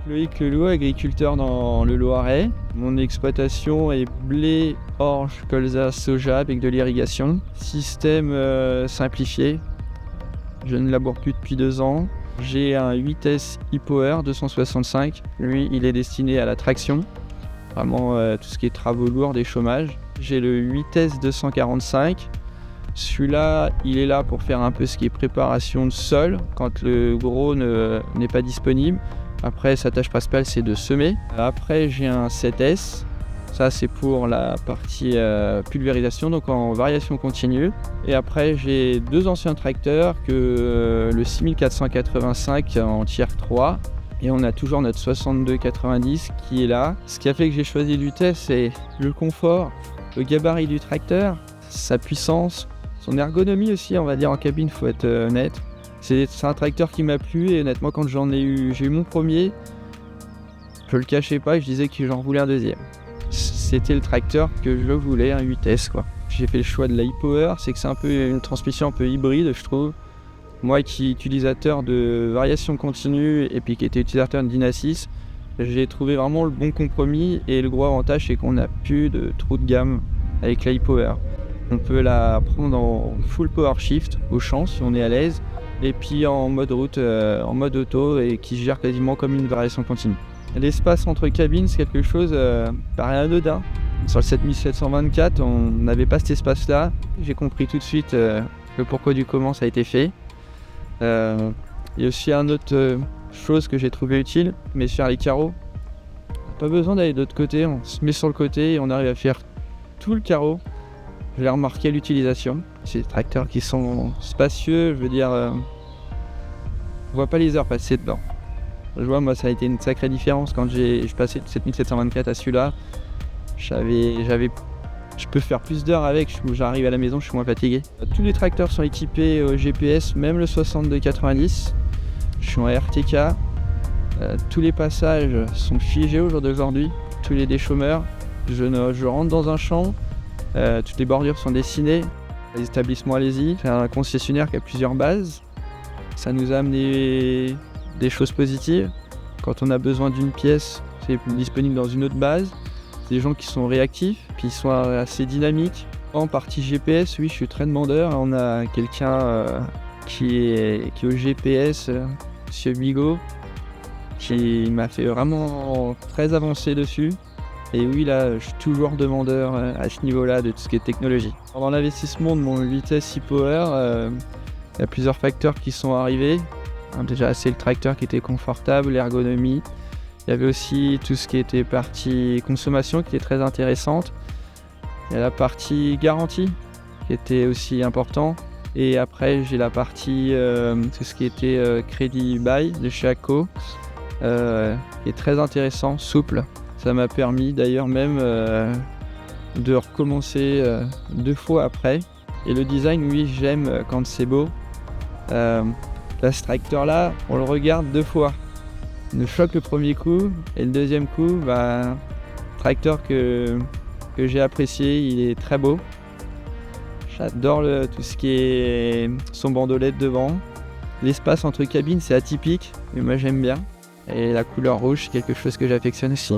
Loïc Leloup, agriculteur dans le Loiret. Mon exploitation est blé, orge, colza, soja avec de l'irrigation. Système simplifié. Je ne laboure plus depuis 2 ans. J'ai un 8S e-Power 265. Lui, il est destiné à la traction. Vraiment tout ce qui est travaux lourds, des chômages. J'ai le 8S 245. Celui-là, il est là pour faire un peu ce qui est préparation de sol quand le gros n'est pas disponible. Après, sa tâche principale, c'est de semer. Après, j'ai un 7S. Ça, c'est pour la partie pulvérisation, donc en variation continue. Et après, j'ai 2 anciens tracteurs, le 6485 en tier 3. Et on a toujours notre 6290 qui est là. Ce qui a fait que j'ai choisi l'UTES, c'est le confort, le gabarit du tracteur, sa puissance, son ergonomie aussi, on va dire en cabine, faut être honnête. C'est un tracteur qui m'a plu et honnêtement quand j'ai eu mon premier, je le cachais pas, je disais que j'en voulais un deuxième. C'était le tracteur que je voulais, un 8S quoi. J'ai fait le choix de la e-Power, c'est que c'est un peu une transmission un peu hybride je trouve. Moi qui suis utilisateur de variation continue et puis qui était utilisateur de Dyna 6, j'ai trouvé vraiment le bon compromis et le gros avantage c'est qu'on n'a plus de trou de gamme avec la e-Power. On peut la prendre en full power shift au champ si on est à l'aise et puis en mode route, en mode auto et qui se gère quasiment comme une variation continue. L'espace entre cabines c'est quelque chose paraît anodin. Sur le 7724 on n'avait pas cet espace là. J'ai compris tout de suite le pourquoi du comment ça a été fait. Il y a aussi une autre chose que j'ai trouvé utile, mais faire les carreaux. Pas besoin d'aller de l'autre côté, on se met sur le côté et on arrive à faire tout le carreau. Je l'ai remarqué à l'utilisation. C'est des tracteurs qui sont spacieux, je veux dire, on voit pas les heures passer dedans. Je vois, moi, ça a été une sacrée différence quand je passais de 7724 à celui-là. Je peux faire plus d'heures avec, j'arrive à la maison, je suis moins fatigué. Tous les tracteurs sont équipés au GPS, même le 6290. Je suis en RTK. Tous les passages sont figés au jour d'aujourd'hui. Tous les déchômeurs. Je rentre dans un champ. Toutes les bordures sont dessinées. Les établissements Allez-y. C'est un concessionnaire qui a plusieurs bases. Ça nous a amené des choses positives. Quand on a besoin d'une pièce, c'est disponible dans une autre base. C'est des gens qui sont réactifs, puis ils sont assez dynamiques. En partie GPS, oui, je suis très demandeur. On a quelqu'un qui est au GPS, Monsieur Bigot, qui m'a fait vraiment très avancer dessus. Et oui, là, je suis toujours demandeur à ce niveau-là de tout ce qui est technologie. Dans l'investissement de mon vitesse e-Power, il y a plusieurs facteurs qui sont arrivés. Déjà, c'est le tracteur qui était confortable, l'ergonomie. Il y avait aussi tout ce qui était partie consommation qui était très intéressante. Il y a la partie garantie qui était aussi important. Et après, j'ai la partie tout ce qui était crédit bail de chez ACO qui est très intéressant, souple. Ça m'a permis d'ailleurs même de recommencer 2 fois après. Et le design, oui, j'aime quand c'est beau. Là, ce tracteur-là, on le regarde 2 fois. Le choc le premier coup et le deuxième coup, tracteur que j'ai apprécié, il est très beau. J'adore tout ce qui est son bandeau LED devant. L'espace entre cabines c'est atypique, mais moi j'aime bien. Et la couleur rouge c'est quelque chose que j'affectionne aussi.